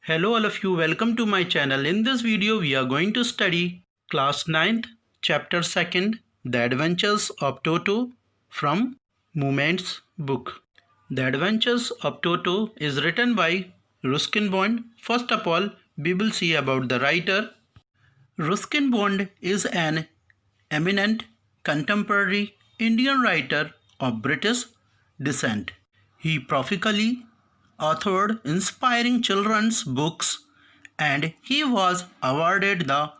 Hello all of you, welcome to my channel. In this video we are going to study class 9th chapter 2nd, The Adventures of Toto from Moment's book. The Adventures of Toto is written by Ruskin Bond. First of all, we will see about the writer. Ruskin Bond is an eminent contemporary Indian writer of British descent. He prolifically authored inspiring children's books and he was awarded the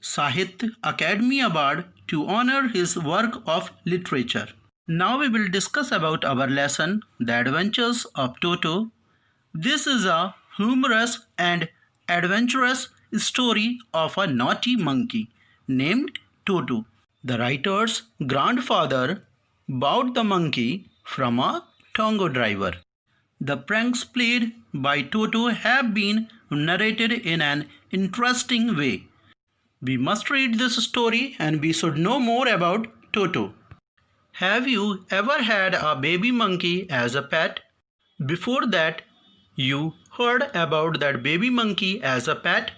Sahitya Academy Award to honor his work of literature. Now we will discuss about our lesson, The Adventures of Toto. This is a humorous and adventurous story of a naughty monkey named Toto. The writer's grandfather bought the monkey from a tongo driver. The pranks played by Toto have been narrated in an interesting way. We must read this story and we should know more about Toto. Have you ever had a baby monkey as a pet? Before that, you heard about that baby monkey as a pet?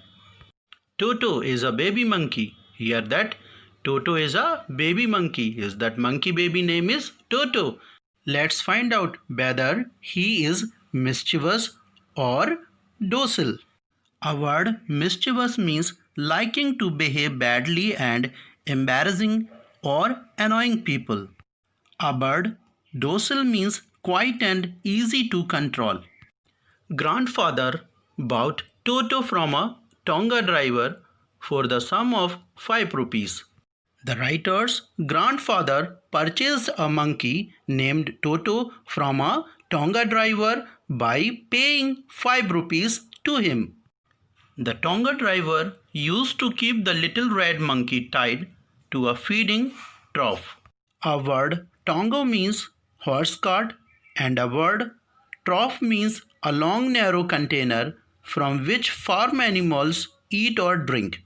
Toto is a baby monkey. Hear that? Toto is a baby monkey. Is that monkey baby name is Toto? Let's find out whether he is mischievous or docile. Our word mischievous means liking to behave badly and embarrassing or annoying people. A bird docile means quiet and easy to control. Grandfather bought Toto from a tonga driver for the sum of 5 rupees. The writer's grandfather purchased a monkey named Toto from a tonga driver by paying 5 rupees to him. The tonga driver used to keep the little red monkey tied to a feeding trough. A word tonga means horse cart and a word trough means a long narrow container from which farm animals eat or drink.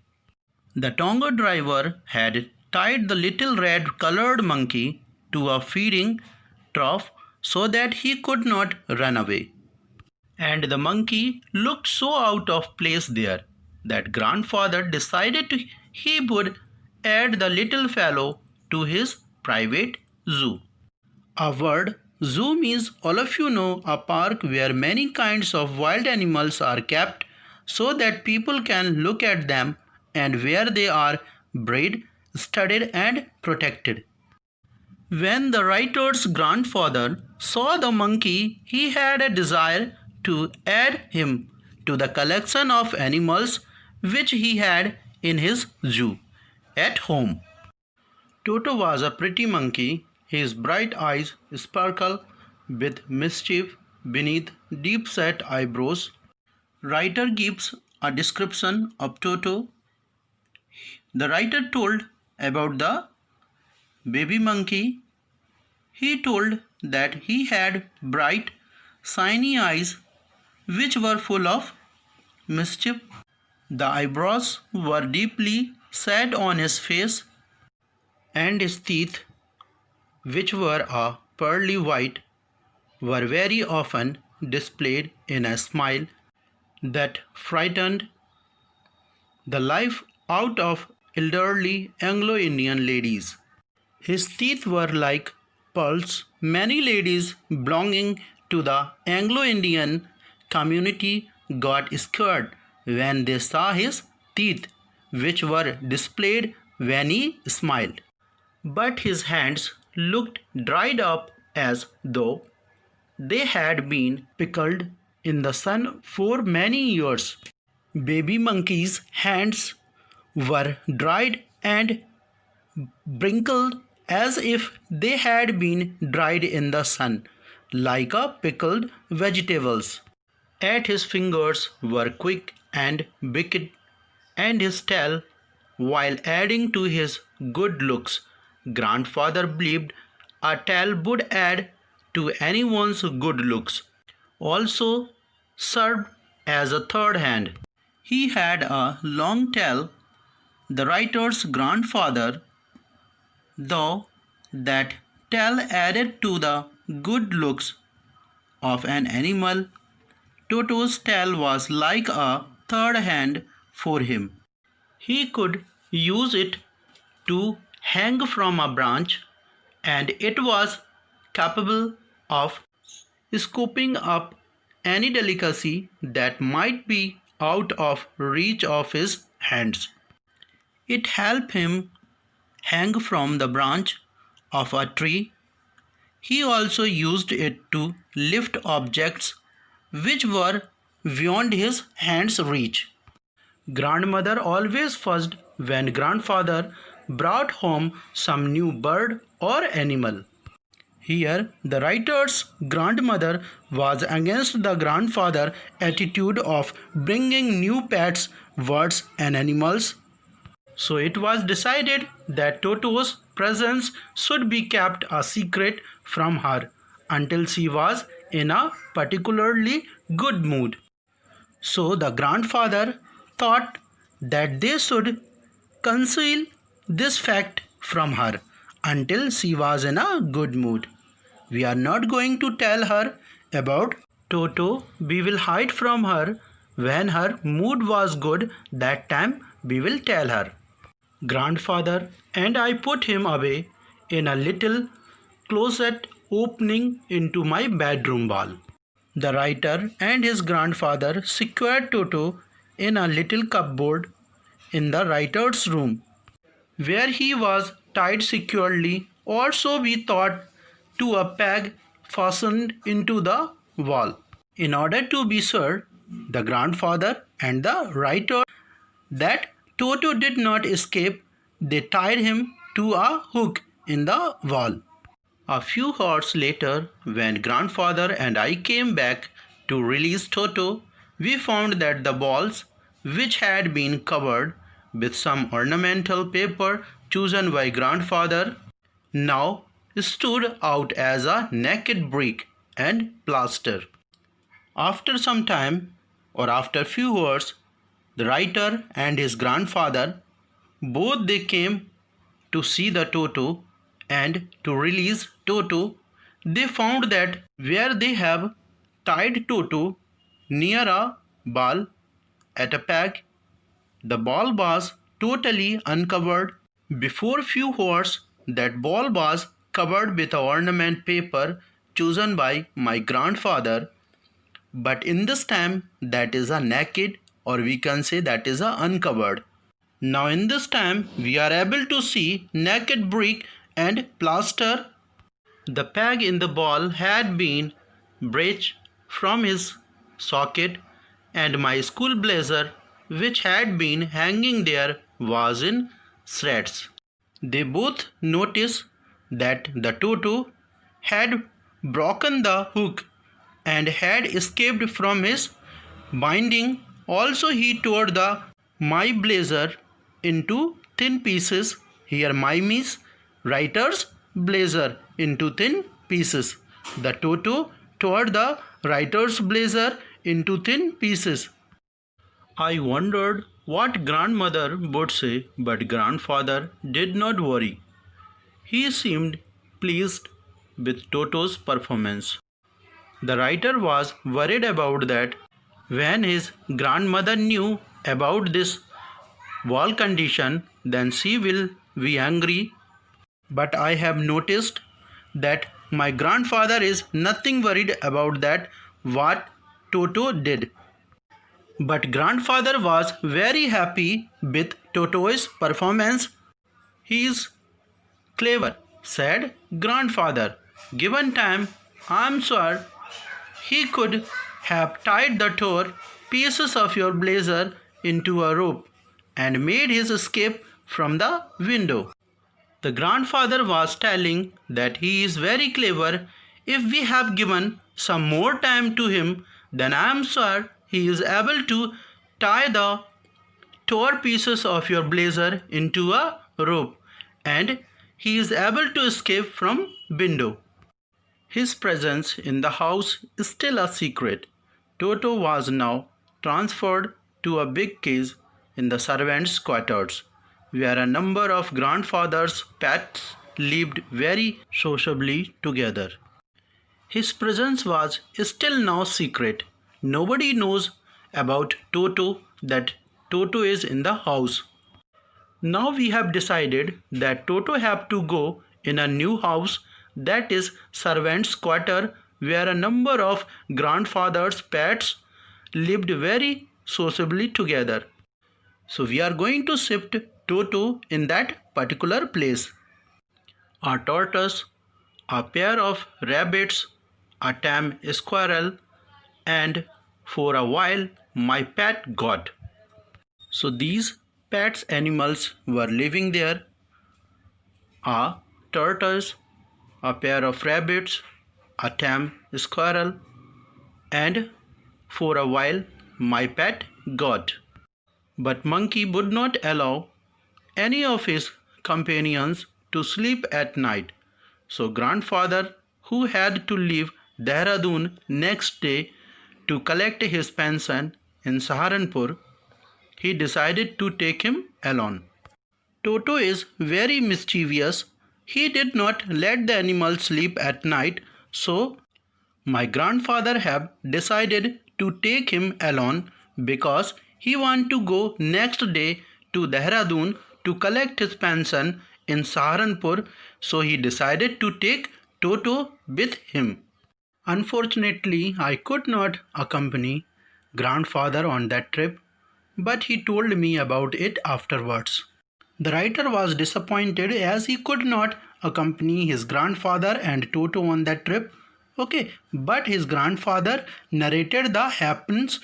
The tonga driver had tied the little red colored monkey to a feeding trough so that he could not run away. And the monkey looked so out of place there that grandfather decided he would add the little fellow to his private zoo. A word zoo means, all of you know, a park where many kinds of wild animals are kept so that people can look at them and where they are bred, studied and protected. When the writer's grandfather saw the monkey, he had a desire to add him to the collection of animals which he had in his zoo at home. Toto was a pretty monkey. His bright eyes sparkle with mischief beneath deep-set eyebrows. Writer gives a description of Toto. The writer told about the baby monkey. He told that he had bright, shiny eyes which were full of mischief. The eyebrows were deeply set on his face, and his teeth, which were a pearly white, were very often displayed in a smile that frightened the life out of elderly Anglo-Indian ladies. His teeth were like pearls. Many ladies belonging to the Anglo-Indian community got scared when they saw his teeth, which were displayed when he smiled. But his hands looked dried up as though they had been pickled in the sun for many years. Baby monkey's hands were dried and wrinkled as if they had been dried in the sun, like a pickled vegetables. At his fingers were quick and wicked, and his tail, while adding to his good looks, grandfather believed a tail would add to anyone's good looks, also served as a third hand. He had a long tail. The writer's grandfather, though that tail added to the good looks of an animal, Toto's tail was like a third hand for him. He could use it to hang from a branch, and it was capable of scooping up any delicacy that might be out of reach of his hands. It helped him hang from the branch of a tree. He also used it to lift objects which were beyond his hand's reach. Grandmother always fussed when grandfather brought home some new bird or animal. Here, the writer's grandmother was against the grandfather's attitude of bringing new pets, birds, and animals. So it was decided that Toto's presence should be kept a secret from her until she was in a particularly good mood. So the grandfather thought that they should conceal this fact from her until she was in a good mood. We are not going to tell her about Toto. We will hide from her. When her mood was good, that time we will tell her. Grandfather and I put him away in a little closet opening into my bedroom wall. The writer and his grandfather secured Toto in a little cupboard in the writer's room, where he was tied securely, or so we thought, to a peg fastened into the wall. In order to be sure, the grandfather and the writer, that Toto did not escape, they tied him to a hook in the wall. A few hours later, when grandfather and I came back to release Toto, we found that the balls, which had been covered with some ornamental paper chosen by grandfather, now stood out as a naked brick and plaster. After some time, or after few hours, the writer and his grandfather, both they came to see the Toto and to release Toto. They found that where they have tied Toto near a ball at a peg, the ball was totally uncovered. Before few hours, that ball was covered with ornament paper chosen by my grandfather, but in this time that is a naked, or we can say that is a uncovered. Now in this time we are able to see naked brick and plaster. The peg in the ball had been breached from his socket, and my school blazer, which had been hanging there, was in shreds. They both noticed that the Toto had broken the hook and had escaped from his binding. Also he tore my blazer into thin pieces. Here my means writer's blazer into thin pieces. The Toto tore the writer's blazer into thin pieces. I wondered what grandmother would say, but grandfather did not worry. He seemed pleased with Toto's performance. The writer was worried about that. When his grandmother knew about this wall condition, then she will be angry. But I have noticed that my grandfather is nothing worried about that what Toto did. But grandfather was very happy with Toto's performance. He is clever, said grandfather. Given time, I am sure he could have tied the torn pieces of your blazer into a rope and made his escape from the window. The grandfather was telling that he is very clever. If we have given some more time to him, then I am sure he is able to tie the torn pieces of your blazer into a rope and he is able to escape from window. His presence in the house is still a secret. Toto was now transferred to a big cage in the servants' quarters, where a number of grandfather's pets lived very sociably together. His presence was still now secret. Nobody knows about Toto, that Toto is in the house. Now we have decided that Toto have to go in a new house, that is servants' quarter, where a number of grandfather's pets lived very sociably together. So we are going to shift Toto in that particular place. A tortoise, a pair of rabbits, a tame squirrel, and for a while my pet goat. So these pets animals were living there: a tortoise, a pair of rabbits, a tame squirrel, and for a while my pet goat. But monkey would not allow any of his companions to sleep at night. So grandfather, who had to leave Dehradun next day to collect his pension in Saharanpur, he decided to take him along. Toto is very mischievous. He did not let the animals sleep at night, so my grandfather have decided to take him along because he want to go next day to Dehradun to collect his pension in Saharanpur, so he decided to take Toto with him. Unfortunately, I could not accompany grandfather on that trip, but he told me about it afterwards. The writer was disappointed as he could not accompany his grandfather and Toto on that trip. Okay, but his grandfather narrated the happenings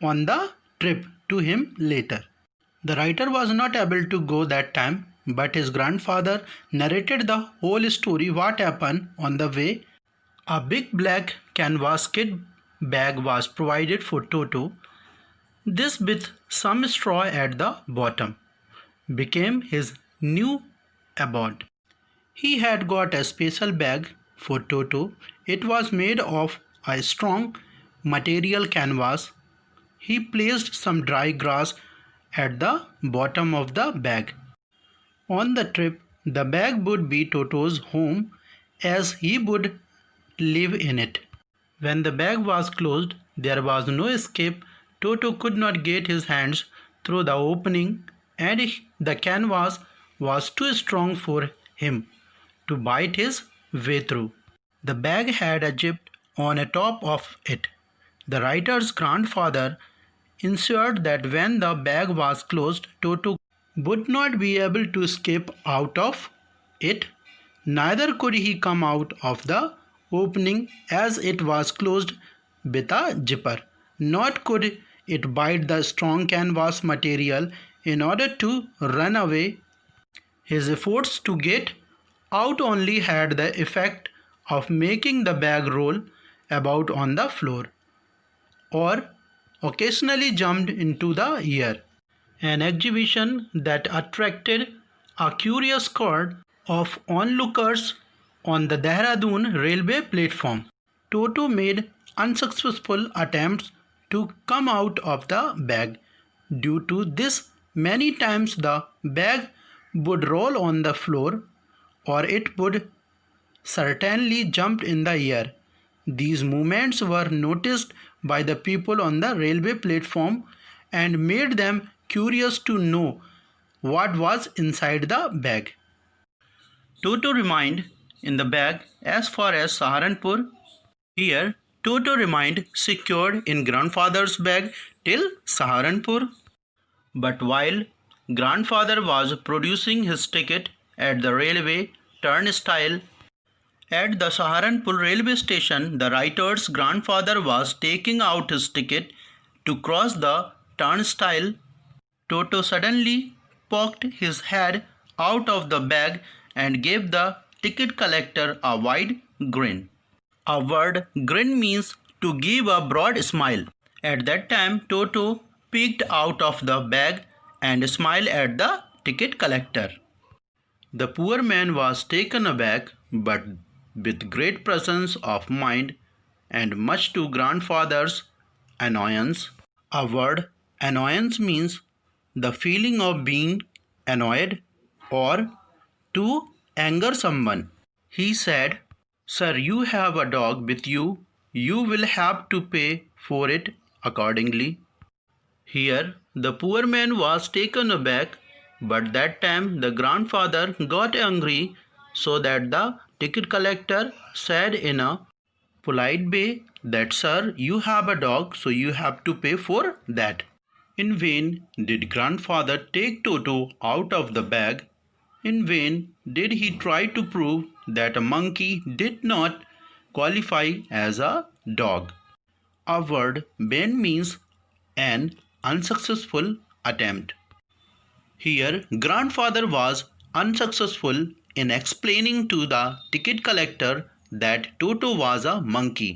on the trip to him later. The writer was not able to go that time, but his grandfather narrated the whole story what happened on the way. A big black canvas kit bag was provided for Toto. This, with some straw at the bottom, became his new abode. He had got a special bag for Toto. It was made of a strong material canvas. He placed some dry grass at the bottom of the bag. On the trip, the bag would be Toto's home as he would live in it. When the bag was closed, there was no escape. Toto could not get his hands through the opening, and the canvas was too strong for him to bite his way through. The bag had a zip on the top of it. The writer's grandfather ensured that when the bag was closed, Toto would not be able to escape out of it. Neither could he come out of the opening as it was closed with a zipper. Nor could it bite the strong canvas material in order to run away. His efforts to get out only had the effect of making the bag roll about on the floor, or occasionally jumped into the air. An exhibition that attracted a curious crowd of onlookers on the Dehradun railway platform. Toto made unsuccessful attempts to come out of the bag. Due to this, many times the bag would roll on the floor, or it would certainly jump in the air. These movements were noticed by the people on the railway platform and made them curious to know what was inside the bag. Toto remained in the bag as far as Saharanpur. Here, Toto remained secured in grandfather's bag till Saharanpur. But while grandfather was producing his ticket at the railway turnstile at the Saharanpur railway station, the writer's grandfather was taking out his ticket to cross the turnstile. Toto suddenly poked his head out of the bag and gave the ticket collector a wide grin. A word grin means to give a broad smile. At that time, Toto peeked out of the bag and smiled at the ticket collector. The poor man was taken aback, but with great presence of mind and much to grandfather's annoyance. A word annoyance means the feeling of being annoyed or to anger someone. He said, "Sir, you have a dog with you. you will have to pay for it accordingly. Here, the poor man was taken aback, but that time the grandfather got angry, so that the ticket collector said in a polite way that, "Sir, you have a dog, so you have to pay for that." In vain did grandfather take Toto out of the bag. In vain did he try to prove that a monkey did not qualify as a dog. Our word "ben" means an unsuccessful attempt. Here, grandfather was unsuccessful in explaining to the ticket collector that Toto was a monkey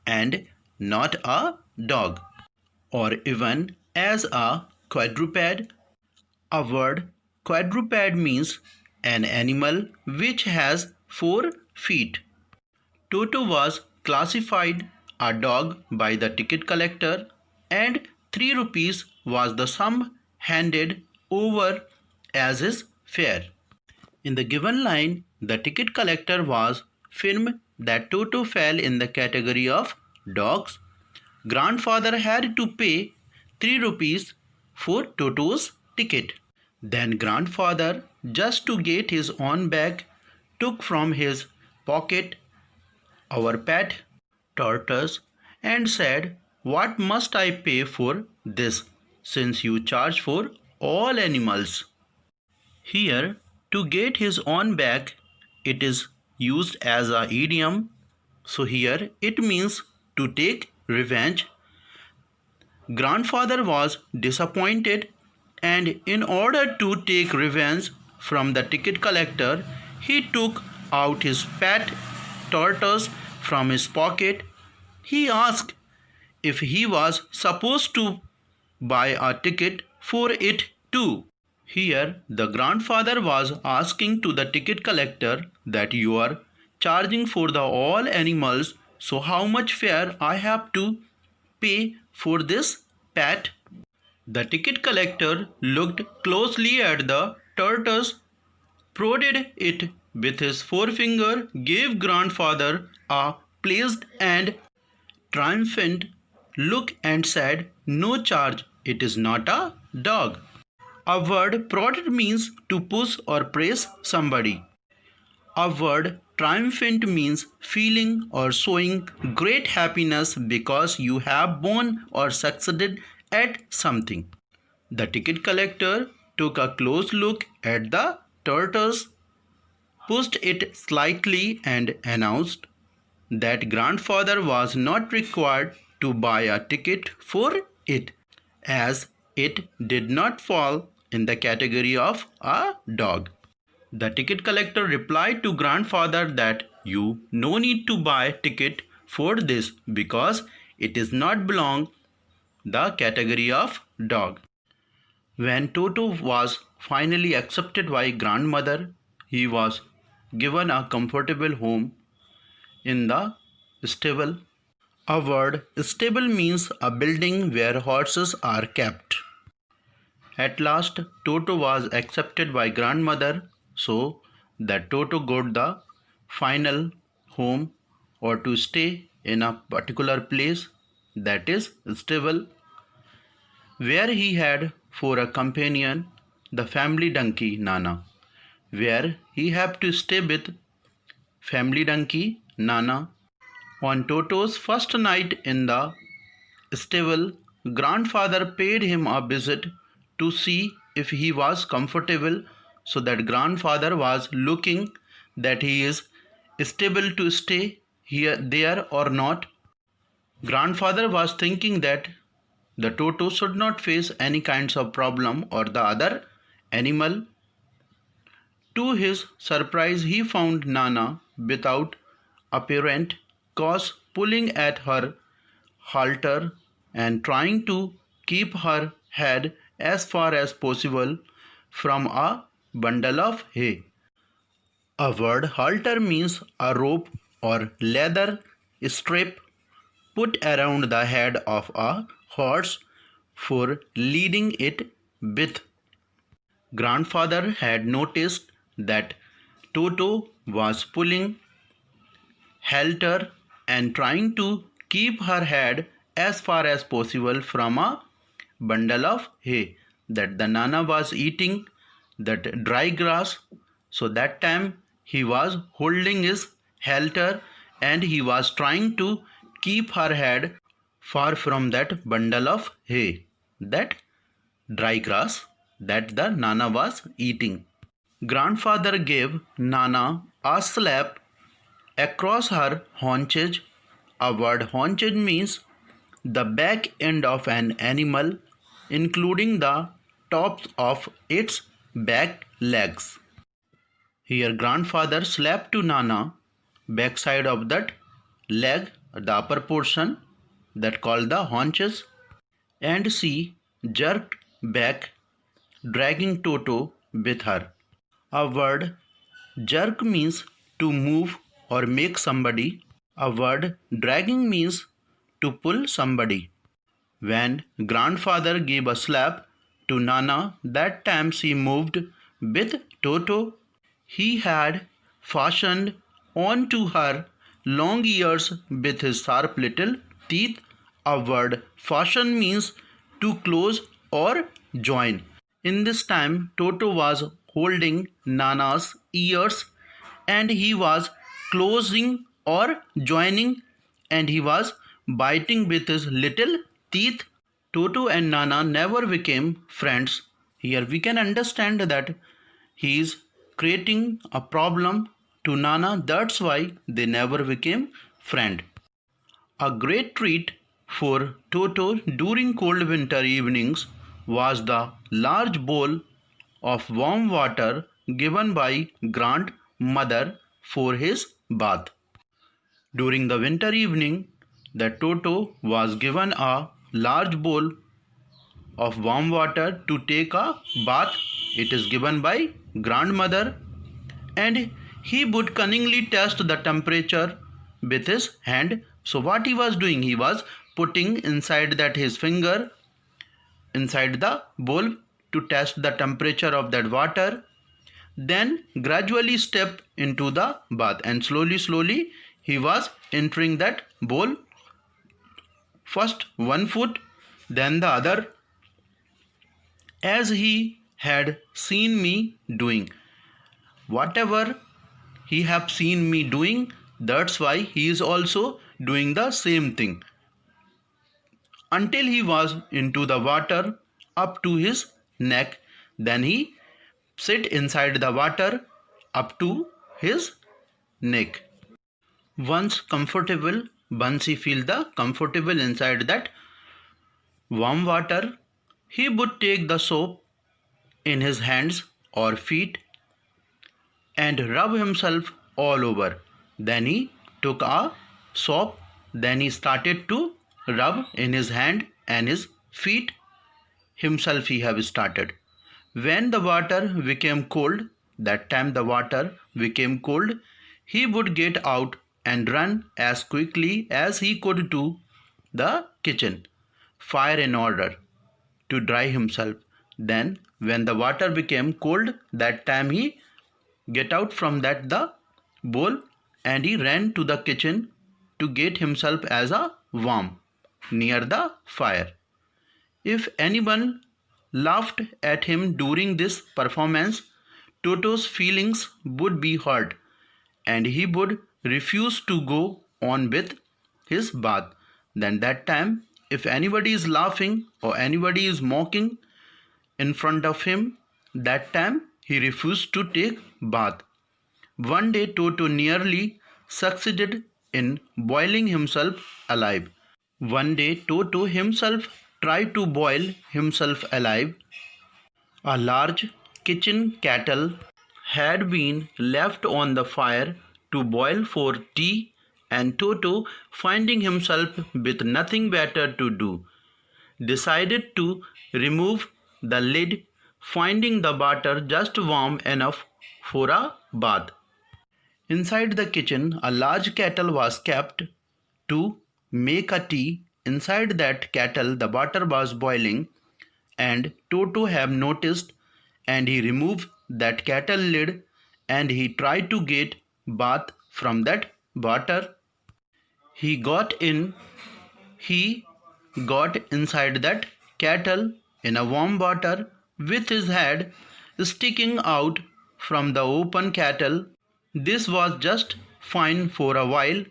and not a dog, or even as a quadruped. A word quadruped means an animal which has 4 feet. Toto was classified a dog by the ticket collector, and 3 rupees was the sum handed over as his fare. In the given line, the ticket collector was firm that Toto fell in the category of dogs. Grandfather had to pay 3 rupees for Toto's ticket. Then grandfather, just to get his own bag, took from his pocket our pet tortoise and said, "What must I pay for this, since you charge for all animals?" Here, to get his own back, it is used as a idiom. So here it means to take revenge. Grandfather was disappointed, and in order to take revenge from the ticket collector, he took out his pet tortoise from his pocket. He asked if he was supposed to buy a ticket for it too. Here, the grandfather was asking to the ticket collector that, "You are charging for the all animals, so how much fare I have to pay for this pet?" The ticket collector looked closely at the tortoise, prodded it with his forefinger, gave grandfather a pleased and triumphant look and said, "No charge, it is not a dog." A word prodded means to push or press somebody. A word triumphant means feeling or showing great happiness because you have won or succeeded at something. The ticket collector took a close look at the tortoise, pushed it slightly, and announced that grandfather was not required to buy a ticket for it, as it did not fall in the category of a dog. The ticket collector replied to grandfather that, "You no need to buy ticket for this because it is not belong the category of dog." When Toto was finally accepted by grandmother, he was given a comfortable home in the stable. A word stable means a building where horses are kept. At last, Toto was accepted by grandmother, so that Toto got the final home, or to stay in a particular place, that is stable, where he had for a companion the family donkey Nana, where he had to stay with family donkey Nana. On Toto's first night in the stable, grandfather paid him a visit to see if he was comfortable, so that grandfather was looking that he is stable to stay here there or not. Grandfather was thinking that the Toto should not face any kinds of problem or the other animal. To his surprise, he found Nana without apparent cause pulling at her halter and trying to keep her head as far as possible from a bundle of hay. A word halter means a rope or leather strip put around the head of a horse for leading it with. Grandfather had noticed that Toto was pulling halter and trying to keep her head as far as possible from a bundle of hay that the Nana was eating, that dry grass. So that time he was holding his halter and he was trying to keep her head far from that bundle of hay, that dry grass that the Nana was eating. Grandfather gave Nana a slap across her haunches. A word haunches means the back end of an animal, including the tops of its back legs. Here grandfather slapped to Nana backside of that leg, the upper portion that called the haunches, and she jerked back, dragging Toto with her. A word jerk means to move or make somebody. A word dragging means to pull somebody. When grandfather gave a slap to Nana, that time she moved with Toto. He had fastened onto her long ears with his sharp little teeth. A word fasten means to close or join. In this time, Toto was holding Nana's ears and he was closing or joining and he was biting with his little teeth. Toto and Nana never became friends. Here we can understand that he is creating a problem to Nana, that's why they never became friends. A great treat for Toto during cold winter evenings was the large bowl of warm water given by grandmother for his bath. During the winter evening, the Toto was given a large bowl of warm water to take a bath. It is given by grandmother and he would cunningly test the temperature with his hand. So what he was doing, he was putting inside that his finger inside the bowl to test the temperature of that water, then gradually step into the bath and slowly he was entering that bowl, first one foot then the other, as he had seen me doing. Whatever he have seen me doing, that's why he is also doing the same thing, until he was into the water up to his neck. Then he sit inside the water up to his neck. Once he feel the comfortable inside that warm water, he would take the soap in his hands or feet and rub himself all over. Then he took a soap, then he started to rub in his hand and his feet. Himself he have started. When the water became cold, that time the water became cold, he would get out and run as quickly as he could to the kitchen, fire in order to dry himself. Then when the water became cold, that time he get out from that the bowl and he ran to the kitchen to get himself as a warm near the fire. If anyone laughed at him during this performance, Toto's feelings would be hurt and he would refuse to go on with his bath. Then that time, if anybody is laughing or anybody is mocking in front of him, that time he refused to take bath. One day Toto nearly succeeded in boiling himself alive. One day Toto himself tried to boil himself alive. A large kitchen kettle had been left on the fire to boil for tea, and Toto, finding himself with nothing better to do, decided to remove the lid, finding the water just warm enough for a bath. Inside the kitchen, a large kettle was kept to make a tea. Inside that kettle, the water was boiling, and Toto have noticed, and he removed that kettle lid and he tried to get bath from that water. He got inside that kettle in a warm water with his head sticking out from the open kettle. This was just fine for a while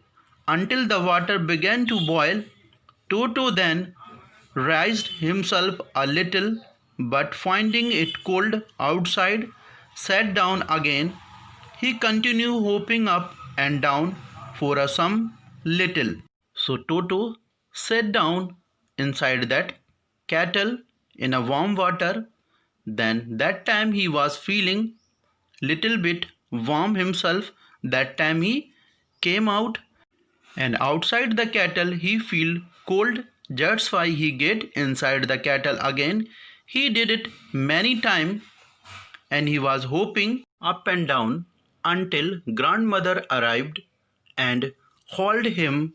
until the water began to boil. Toto then raised himself a little, but finding it cold outside, sat down again. He continued hopping up and down for some little. So Toto sat down inside that kettle in a warm water. Then that time he was feeling little bit warm himself. That time he came out, and outside the kettle he feel cold. That's why he get inside the kettle again. He did it many times, and he was hopping up and down until grandmother arrived and hauled him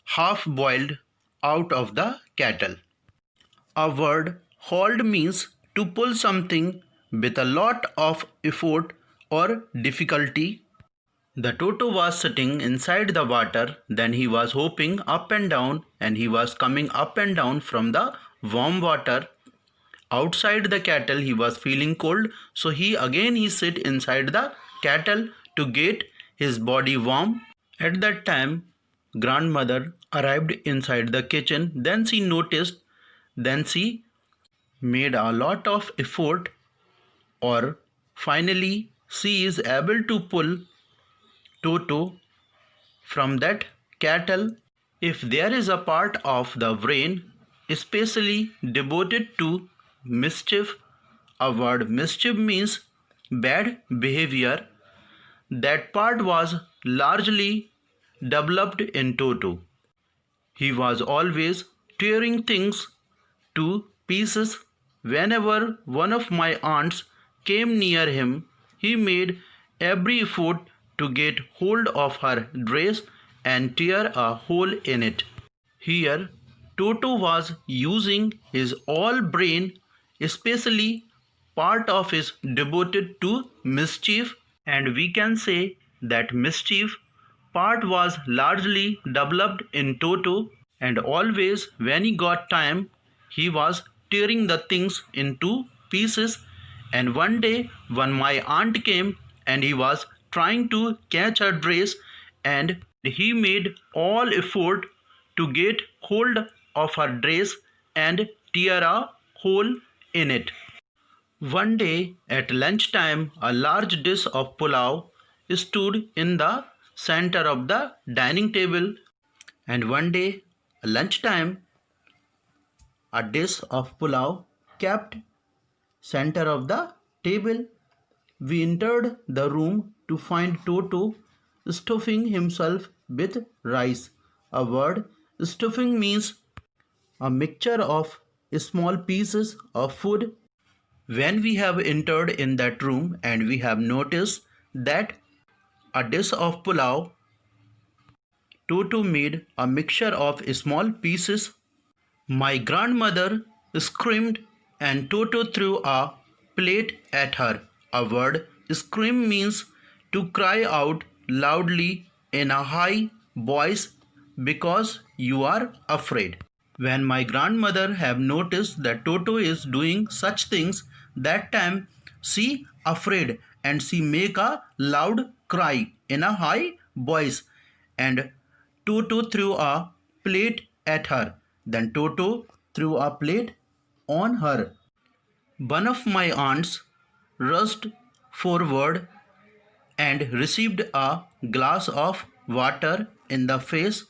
half boiled out of the kettle. A word hauled means to pull something with a lot of effort or difficulty. The Toto was sitting inside the water, then he was hopping up and down, and he was coming up and down from the warm water. Outside the kettle he was feeling cold, so he sit inside the kettle to get his body warm. At that time grandmother arrived inside the kitchen. Then she noticed, then she made a lot of effort, or finally she is able to pull Toto from that kettle. If there is a part of the brain especially devoted to mischief, a word mischief means bad behavior, that part was largely developed in Toto. He was always tearing things to pieces. Whenever one of my aunts came near him, he made every effort to get hold of her dress and tear a hole in it. Here, Toto was using his all brain, especially part of his devoted to mischief, and we can say that mischief part was largely developed in Toto, and always when he got time, he was tearing the things into pieces. And one day, when my aunt came and he was trying to catch her dress, and he made all effort to get hold of her dress and tear a hole in it. One day at lunchtime, a large dish of pulao stood in the center of the dining table. And one day, lunchtime, a dish of pulao kept center of the table. We entered the room to find Toto stuffing himself with rice. A word stuffing means a mixture of small pieces of food. When we have entered in that room and we have noticed that a dish of pulao, Toto made a mixture of small pieces. My grandmother screamed and Toto threw a plate at her. A word scream means to cry out loudly in a high voice because you are afraid. When my grandmother have noticed that Toto is doing such things, that time she afraid and she make a loud cry in a high voice, and Toto threw a plate at her. Then Toto threw a plate on her. One of my aunts rushed forward and received a glass of water in the face.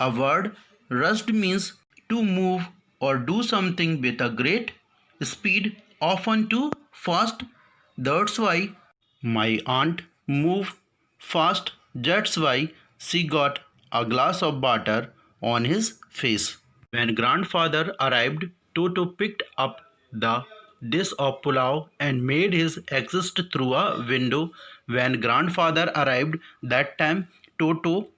A word rushed means to move or do something with a great speed, often too fast. That's why my aunt moved fast. That's why she got a glass of water on his face. When grandfather arrived, Toto picked up the dish of pulao and made his exit through a window. When grandfather arrived, that time Toto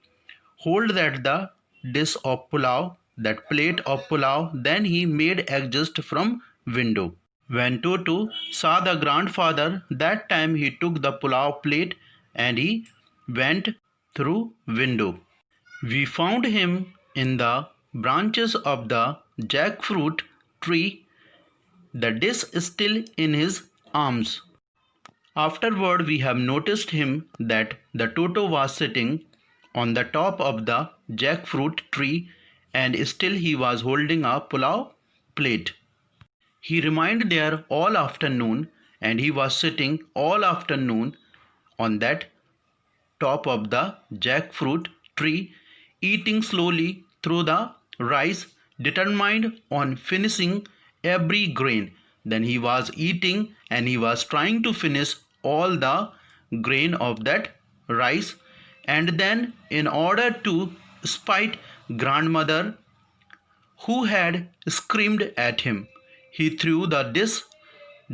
hold that the dish of pulao, that plate of pulao, then he made exit from window. When Toto saw the grandfather, that time he took the pulao plate and he went through window. We found him in the branches of the jackfruit tree. The dish is still in his arms. Afterward, we have noticed him that the Toto was sitting on the top of the jackfruit tree and still he was holding a pulao plate. He remained there all afternoon and he was sitting all afternoon on that top of the jackfruit tree, eating slowly through the rice, determined on finishing every grain. Then he was eating and he was trying to finish all the grain of that rice. And then, in order to spite grandmother who had screamed at him, he threw the dish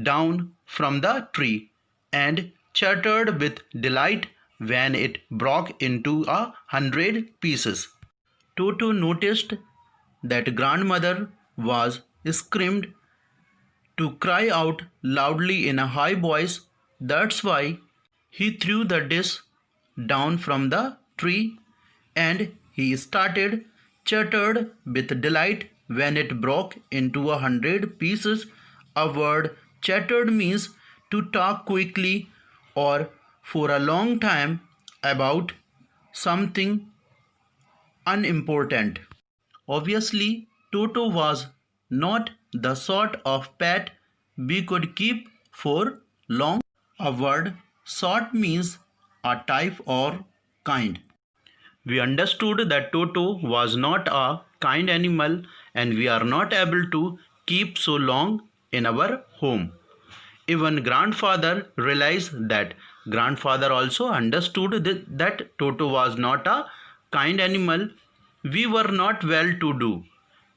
down from the tree and chattered with delight when it broke into 100 pieces. Toto noticed that grandmother was screamed to cry out loudly in a high voice. That's why he threw the dish down from the tree and he started chattered with delight when it broke into 100 pieces. A word chattered means to talk quickly or for a long time about something unimportant. Obviously, Toto was not the sort of pet we could keep for long. A word sort means a type or kind. We understood that Toto was not a kind animal and we are not able to keep so long in our home. Even grandfather realized that. Grandfather also understood that Toto was not a kind animal. We were not well to do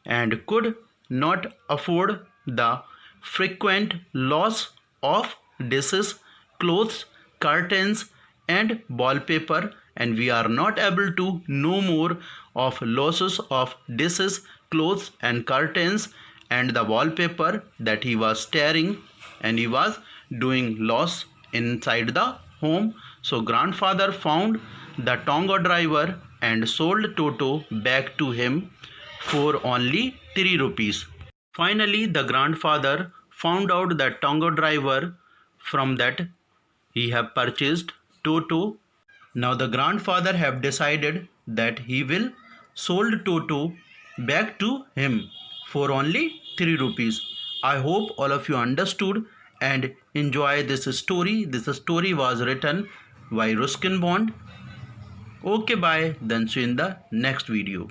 and could not afford the frequent loss of dishes, clothes, curtains, and wallpaper, and we are not able to know more of losses of dishes, clothes, and curtains and the wallpaper that he was tearing and he was doing loss inside the home. So grandfather found the Tonga driver and sold Toto back to him for only 3 rupees. Finally, the grandfather found out that Tonga driver from that he have purchased Toto. Now the grandfather have decided that he will sold Toto back to him for only 3 rupees. I hope all of you understood and enjoy this story. This story was written by Ruskin Bond. Okay, bye. Then see you in the next video.